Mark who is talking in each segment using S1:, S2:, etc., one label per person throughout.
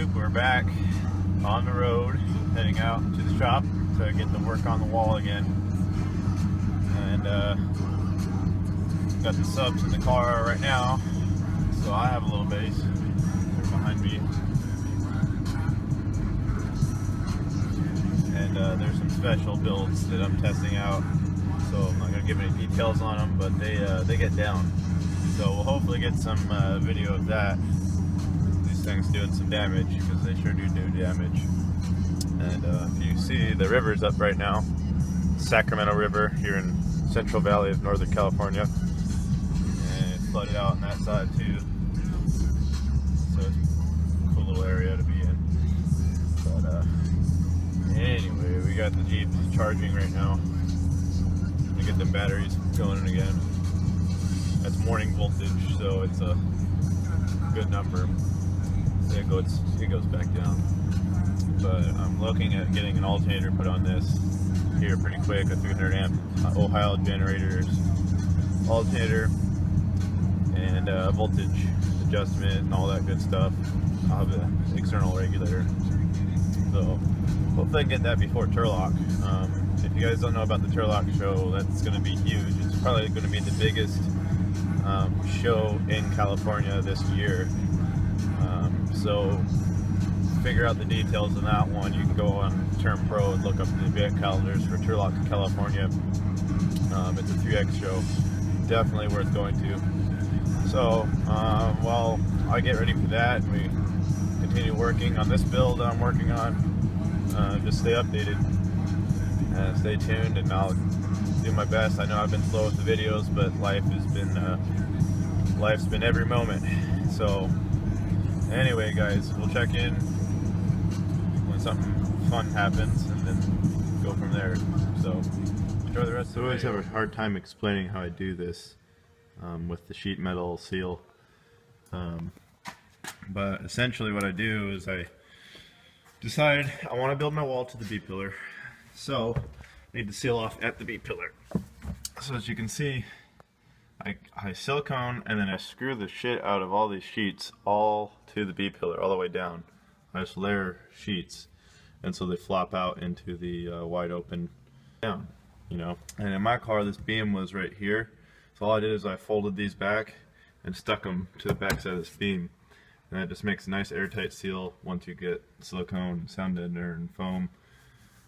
S1: YouTube, we're back on the road, heading out to the shop to get the work on the wall again. And got the subs in the car right now, so I have a little base. They're behind me. And there's some special builds that I'm testing out, so I'm not going to give any details on them, but they get down. So we'll hopefully get some video of that. These things doing some damage, because they sure do damage. And if you see, the river's up right now. Sacramento River here in Central Valley of Northern California. And it's flooded out on that side too. So it's a cool little area to be in. But anyway, we got the Jeep charging right now. To get the batteries going again. That's morning voltage, so it's a good number. So it goes back down. But I'm looking at getting an alternator put on this here pretty quick, a 300 amp Ohio generators alternator, and voltage adjustment and all that good stuff. I'll have an external regulator. So hopefully I can get that before Turlock. If you guys don't know about the Turlock show, that's going to be huge. It's probably going to be the biggest show in California this year. So figure out the details on that one. You can go on Term Pro and look up the event calendars for Turlock, California. It's a 3X show. Definitely worth going to. So while I get ready for that, we continue working on this build that I'm working on. Just stay updated. Stay tuned, and I'll do my best. I know I've been slow with the videos, but life's been every moment. So anyway, guys, we'll check in when something fun happens, and then go from there. So enjoy the rest of the video. I always have a hard time explaining how I do this with the sheet metal seal. But essentially what I do is I decide I want to build my wall to the B-pillar. So I need to seal off at the B-pillar. So as you can see, I silicone and then I screw the shit out of all these sheets all to the B-pillar, all the way down. I just layer sheets, and so they flop out into the wide open down, you know. And in my car, this beam was right here. So all I did is I folded these back and stuck them to the back side of this beam. And that just makes a nice airtight seal once you get silicone, sound deadener, and foam.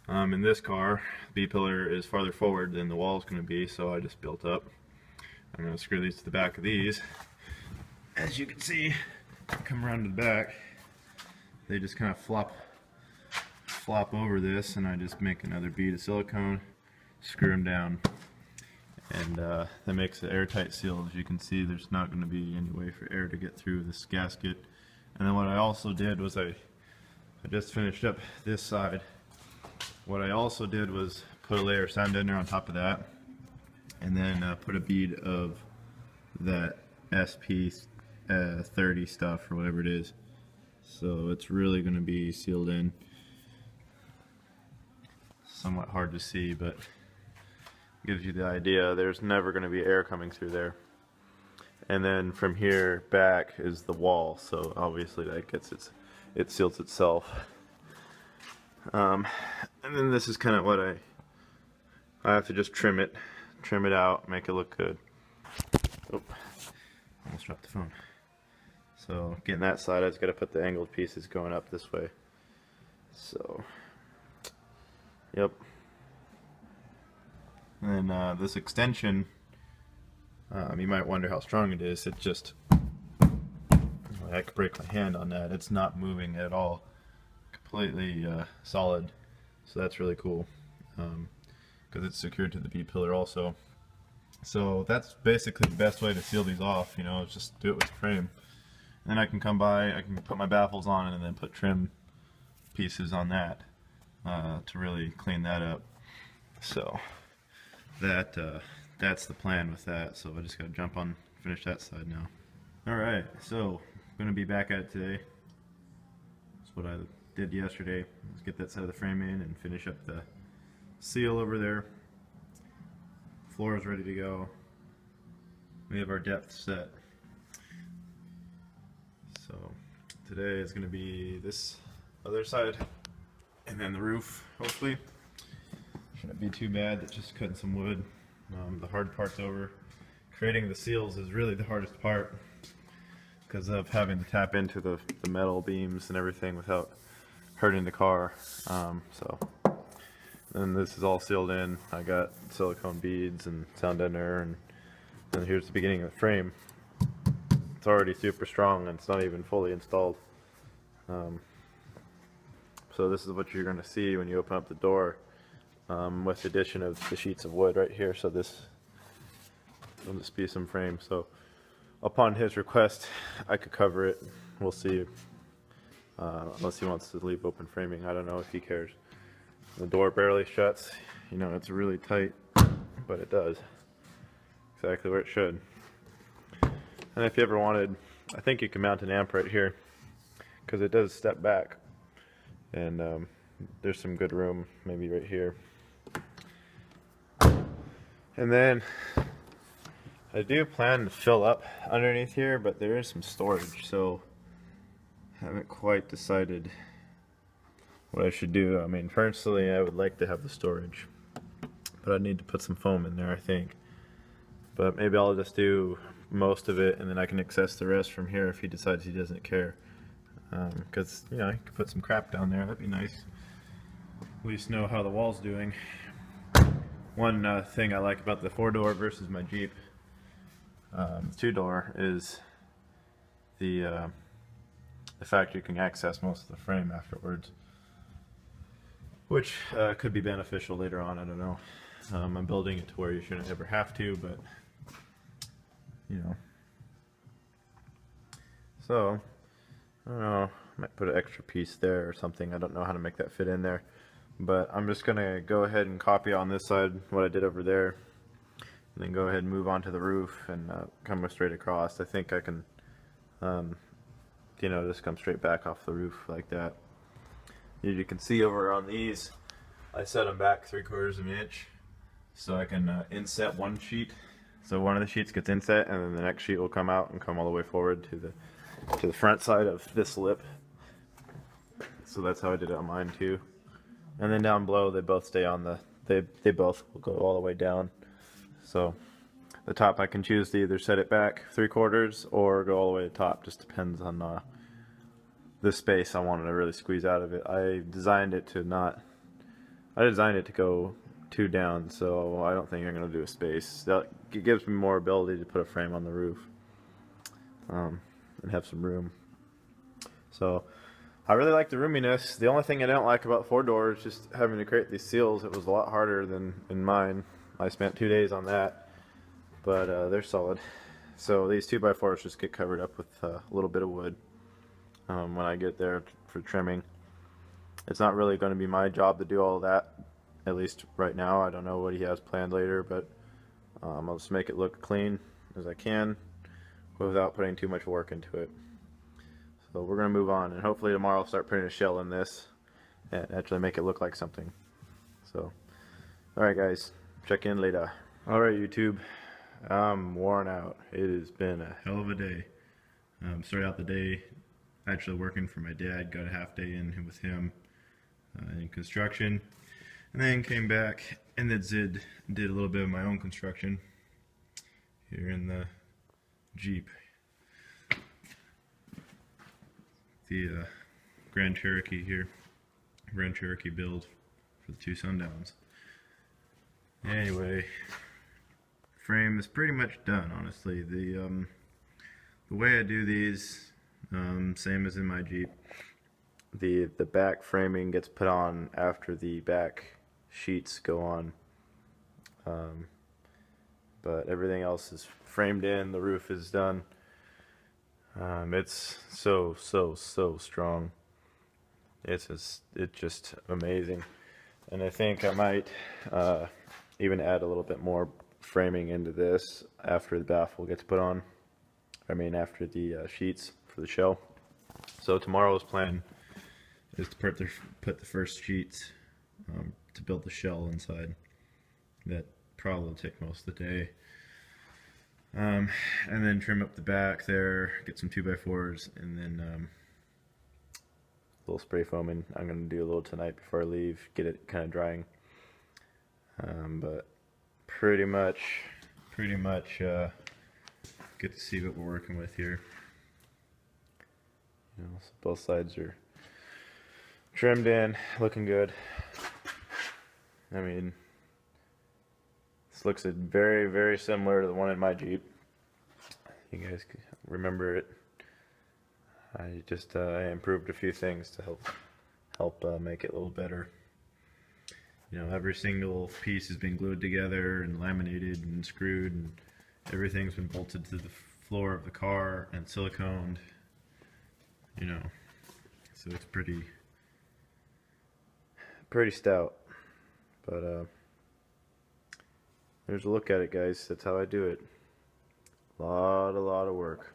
S1: In this car, the B-pillar is farther forward than the wall is going to be, so I just built up. I'm going to screw these to the back of these. As you can see, come around to the back, they just kind of flop over this, and I just make another bead of silicone, screw them down, and that makes an airtight seal. As you can see, there's not going to be any way for air to get through this gasket. And then what I also did was I just finished up this side. What I also did was put a layer of sound deadener on top of that, and then put a bead of that SP30 stuff, or whatever it is. So it's really going to be sealed in. Somewhat hard to see, but gives you the idea. There's never going to be air coming through there. And then from here back is the wall, so obviously that gets it seals itself. And then this is kind of what I have to just trim it out, make it look good. Oh, almost dropped the phone. So getting that side, I just got to put the angled pieces going up this way. So, yep. And then this extension, you might wonder how strong it is. It just, I could break my hand on that. It's not moving at all. Completely solid. So that's really cool, because it's secured to the B-pillar also. So that's basically the best way to seal these off, you know, is just do it with the frame. And then I can come by, I can put my baffles on and then put trim pieces on that to really clean that up. So that's the plan with that. So I just got to jump on, finish that side now. Alright, so I'm going to be back at it today. That's what I did yesterday. Let's get that side of the frame in and finish up the seal over there. Floor is ready to go. We have our depth set. So Today is going to be this other side, and then the roof, hopefully. Shouldn't be too bad, it's just cutting some wood. The hard part's over. Creating the seals is really the hardest part because of having to tap into the metal beams and everything without hurting the car. And this is all sealed in. I got silicone beads and sound deadener, and then here's the beginning of the frame. It's already super strong and it's not even fully installed. So this is what you're going to see when you open up the door, with the addition of the sheets of wood right here. So this will just be some frame. So upon his request, I could cover it. We'll see. Unless he wants to leave open framing. I don't know if he cares. The door barely shuts. You know, it's really tight, but it does exactly where it should. And if you ever wanted, I think you can mount an amp right here because it does step back, and there's some good room maybe right here. And then I do plan to fill up underneath here, but there is some storage, so I haven't quite decided what I should do. I mean, personally, I would like to have the storage, but I need to put some foam in there, I think. But maybe I'll just do most of it, and then I can access the rest from here if he decides he doesn't care. Because, you know, I could put some crap down there. That'd be nice. At least know how the wall's doing. One thing I like about the 4-door versus my Jeep 2-door is the fact you can access most of the frame afterwards, which could be beneficial later on. I don't know. I'm building it to where you shouldn't ever have to, but you know. So I don't know, I might put an extra piece there or something. I don't know how to make that fit in there, but I'm just gonna go ahead and copy on this side what I did over there, and then go ahead and move on to the roof and come straight across. I think I can you know, just come straight back off the roof like that. As you can see over on these, I set them back 3/4 of an inch so I can inset one sheet. So one of the sheets gets inset, and then the next sheet will come out and come all the way forward to the front side of this lip. So that's how I did it on mine too. And then down below, they both stay on the. They both will go all the way down. So the top, I can choose to either set it back 3/4 or go all the way to the top. Just depends on the space I wanted to really squeeze out of it. I designed it to go 2 down, so I don't think I'm going to do a space. It gives me more ability to put a frame on the roof and have some room. So I really like the roominess. The only thing I don't like about 4-door is just having to create these seals. It was a lot harder than in mine. I spent 2 days on that, but they're solid. So these 2x4s just get covered up with a little bit of wood when I get there for trimming. It's not really going to be my job to do all of that, at least right now. I don't know what he has planned later, but I'll just make it look clean as I can without putting too much work into it. So we're going to move on, and hopefully tomorrow I'll start putting a shell in this and actually make it look like something. So, alright guys, check in later. Alright YouTube, I'm worn out. It has been a hell of a day. Started out the day actually working for my dad, got a half day in with him in construction, and then came back and then did a little bit of my own construction here in the Jeep. The Grand Cherokee here, Grand Cherokee build for the 2 Sundowns. Anyway, frame is pretty much done, honestly. The way I do these, same as in my Jeep. The back framing gets put on after the back sheets go on, but everything else is framed in. The roof is done. It's so strong. It's just amazing, and I think I might even add a little bit more framing into this after the baffle gets put on. I mean, after the sheets for the shell. So tomorrow's plan is to put the first sheets to build the shell inside. That probably will take most of the day. And then trim up the back there, get some 2x4s, and then little spray foaming. I'm gonna do a little tonight before I leave, get it kind of drying. But pretty much get to see what we're working with here. You know, so both sides are trimmed in, looking good. I mean, this looks very, very similar to the one in my Jeep. You guys remember it. I just I improved a few things to help make it a little better. You know, every single piece has been glued together and laminated and screwed, and everything's been bolted to the floor of the car and siliconed. You know, so it's pretty stout. But there's a look at it, guys. That's how I do it. A lot of work.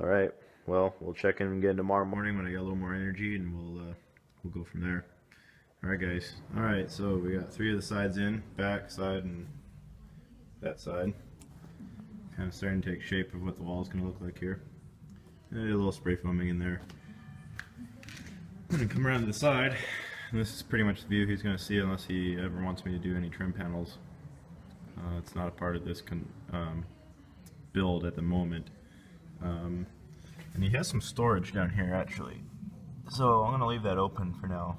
S1: All right. Well, we'll check in again tomorrow morning when I get a little more energy, and we'll go from there. All right, guys. All right. So we got 3 of the sides in, back side and that side. Kind of starting to take shape of what the wall is going to look like here. And a little spray foaming in there. I'm going to come around to the side. And this is pretty much the view he's going to see unless he ever wants me to do any trim panels. It's not a part of this build at the moment. And he has some storage down here actually. So I'm going to leave that open for now,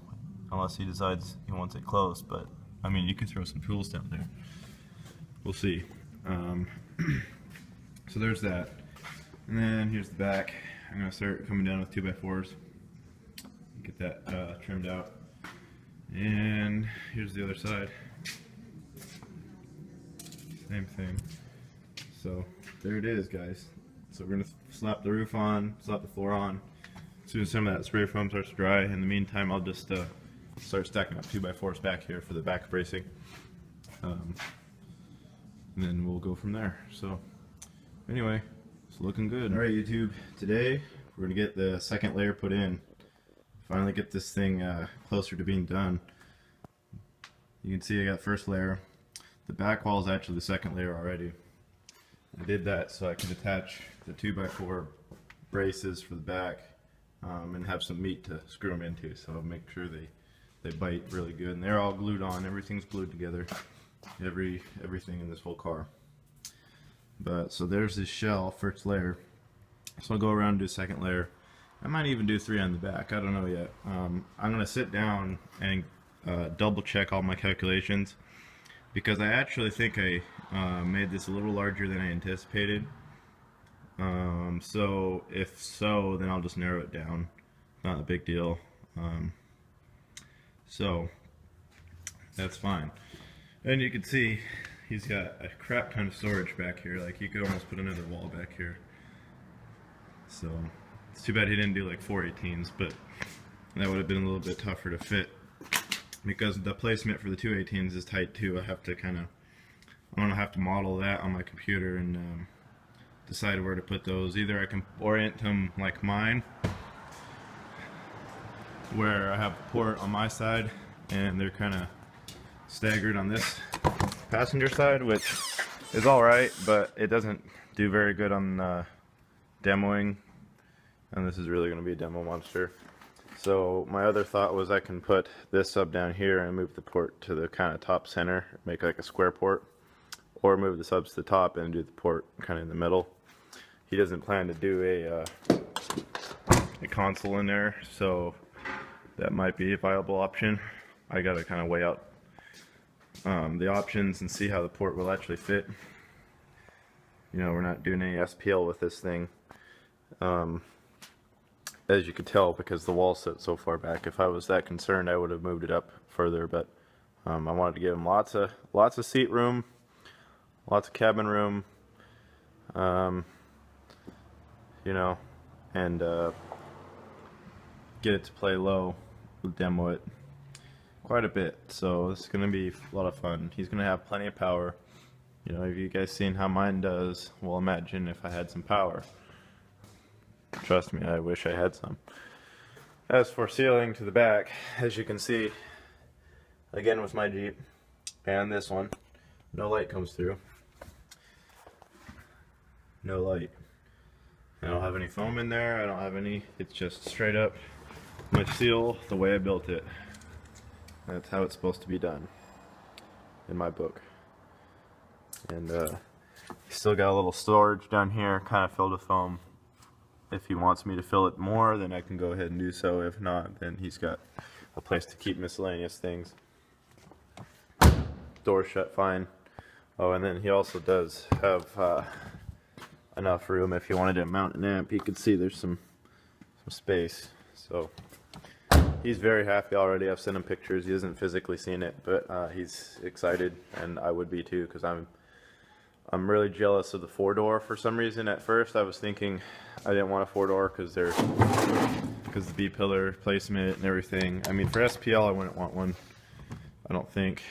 S1: unless he decides he wants it closed. But I mean, you could throw some tools down there. We'll see. So there's that. And then here's the back. I'm going to start coming down with 2x4s. Get that trimmed out. And here's the other side. Same thing. So there it is, guys. So we're going to slap the roof on, slap the floor on. As soon as some of that spray foam starts to dry, in the meantime I'll just start stacking up 2x4s back here for the back bracing. And then we'll go from there. So anyway, it's looking good. Alright YouTube, today we're going to get the second layer put in. Finally get this thing closer to being done. You can see I got first layer. The back wall is actually the second layer already. I did that so I could attach the 2x4 braces for the back and have some meat to screw them into, so I'll make sure they bite really good. And they're all glued on, everything's glued together, everything in this whole car. But so there's this shell, first layer. So I'll go around and do second layer. I might even do 3 on the back, I don't know yet. I'm going to sit down and double check all my calculations, because I actually think I made this a little larger than I anticipated. So if so, then I'll just narrow it down. Not a big deal. So that's fine. And you can see he's got a crap ton of storage back here. Like, you could almost put another wall back here. So it's too bad he didn't do like 418s, but that would have been a little bit tougher to fit, because the placement for the 218s is tight too. I'm gonna have to model that on my computer and decide where to put those. Either I can orient them like mine, where I have a port on my side and they're kind of staggered on this passenger side, which is alright, but it doesn't do very good on demoing, and this is really going to be a demo monster. So my other thought was I can put this sub down here and move the port to the kind of top center, make like a square port, or move the subs to the top and do the port kind of in the middle. He doesn't plan to do a console in there, so that might be a viable option. I gotta kind of weigh out the options and see how the port will actually fit. You know, we're not doing any SPL with this thing, as you could tell, because the wall sits so far back. If I was that concerned, I would have moved it up further, but I wanted to give him lots of seat room, lots of cabin room, you know, and get it to play low, demo it quite a bit. So this is going to be a lot of fun. He's going to have plenty of power. You know, have you guys seen how mine does? Well, imagine if I had some power. Trust me, I wish I had some. As for sealing to the back, as you can see, again with my Jeep and this one, no light comes through. No light. I don't have any foam in there, I don't have any, it's just straight up my seal the way I built it. That's how it's supposed to be done in my book. And still got a little storage down here, kind of filled with foam. If he wants me to fill it more, then I can go ahead and do so. If not, then he's got a place to keep miscellaneous things. Door shut fine. Oh, and then he also does have enough room if you wanted to mount an amp. You can see there's some space. So he's very happy already. I've sent him pictures. He hasn't physically seen it, but he's excited, and I would be too, because I'm really jealous of the 4-door for some reason. At first I was thinking I didn't want a 4-door because the B-pillar placement and everything. I mean, for SPL I wouldn't want one, I don't think.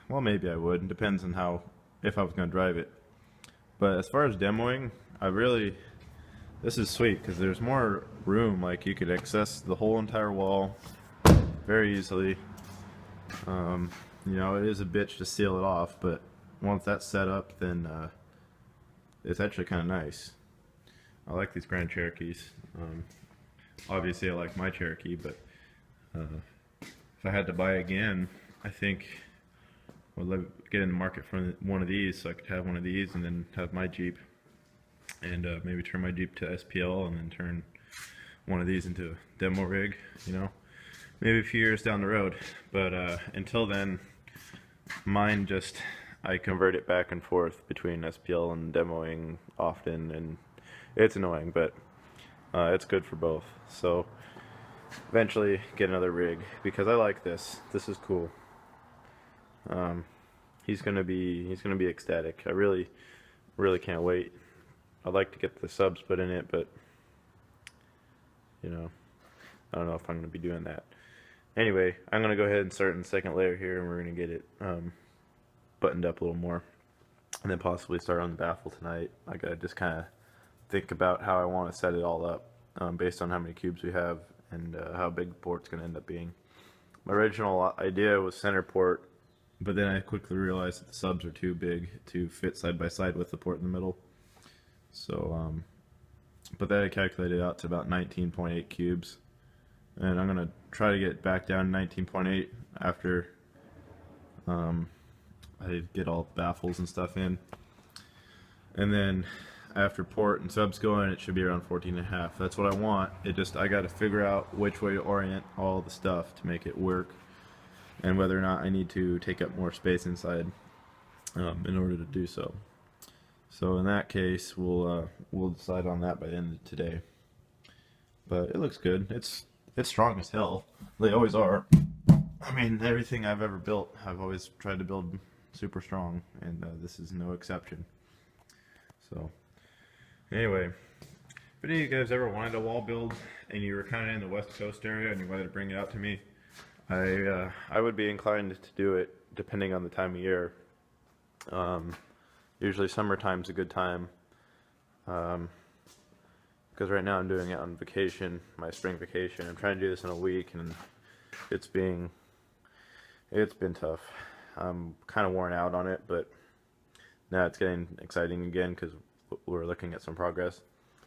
S1: Well, maybe I would. It depends on if I was going to drive it. But as far as demoing, this is sweet because there's more room. Like, you could access the whole entire wall very easily. You know, it is a bitch to seal it off, but once that's set up, then it's actually kind of nice. I like these Grand Cherokees. Obviously I like my Cherokee, but if I had to buy again, I think I would get in the market for one of these, so I could have one of these and then have my Jeep, and maybe turn my Jeep to SPL and then turn one of these into a demo rig, you know, maybe a few years down the road. But until then, mine I convert it back and forth between SPL and demoing often, and it's annoying, but it's good for both. So eventually get another rig because I like this. This is cool. He's gonna be ecstatic. I really can't wait. I'd like to get the subs put in it, but you know, I don't know if I'm gonna be doing that. Anyway, I'm gonna go ahead and start in the second layer here, and we're gonna get it buttoned up a little more, and then possibly start on the baffle tonight. I gotta just kind of think about how I want to set it all up, based on how many cubes we have and how big the port's gonna end up being. My original idea was center port, but then I quickly realized that the subs are too big to fit side by side with the port in the middle. So, but then I calculated out to about 19.8 cubes, and I'm gonna try to get back down to 19.8 after I get all the baffles and stuff in, and then after port and subs going, it should be around 14.5. That's what I want. I got to figure out which way to orient all the stuff to make it work, and whether or not I need to take up more space inside in order to do so. So in that case, we'll decide on that by the end of today. But it looks good. It's strong as hell. They always are. I mean, everything I've ever built, I've always tried to build super strong, and this is no exception. So anyway, if any of you guys ever wanted a wall build and you were kind of in the West Coast area and you wanted to bring it out to me, I would be inclined to do it depending on the time of year. Usually summertime's a good time, because right now I'm doing it on vacation, my spring vacation. I'm trying to do this in a week, and it's been tough. I'm kind of worn out on it, but now it's getting exciting again because we're looking at some progress.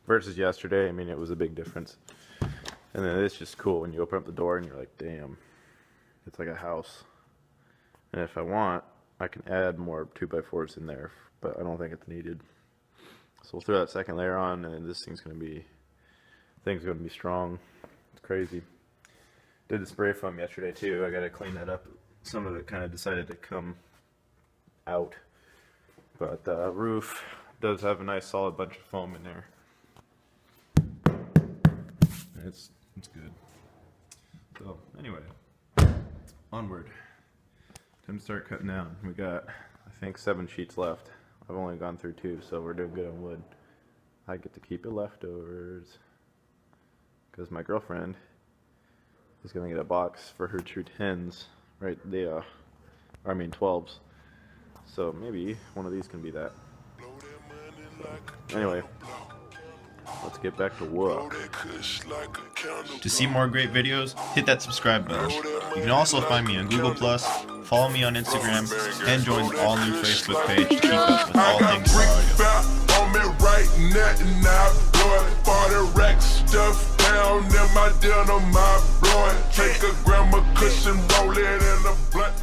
S1: Versus yesterday, I mean, it was a big difference. And then it's just cool when you open up the door and you're like, damn, it's like a house. And if I want, I can add more 2x4s in there, but I don't think it's needed. So we'll throw that second layer on, and this thing's gonna be strong. It's crazy. Did the spray foam yesterday too. I gotta clean that up. Some of it kind of decided to come out, but the roof does have a nice solid bunch of foam in there. It's good. So anyway, onward. Time to start cutting down. We got, I think, 7 sheets left. I've only gone through 2, so we're doing good on wood. I get to keep the leftovers because my girlfriend is gonna get a box for her true 10s, right? 12s. So maybe one of these can be that. So, anyway, let's get back to work.
S2: To see more great videos, hit that subscribe button. You can also find me on Google+, follow me on Instagram, and join the all-new Facebook page to keep up with all things Mario.
S3: stuff down in my denim, my blunt. Take a gram of cushion, roll it in a blunt.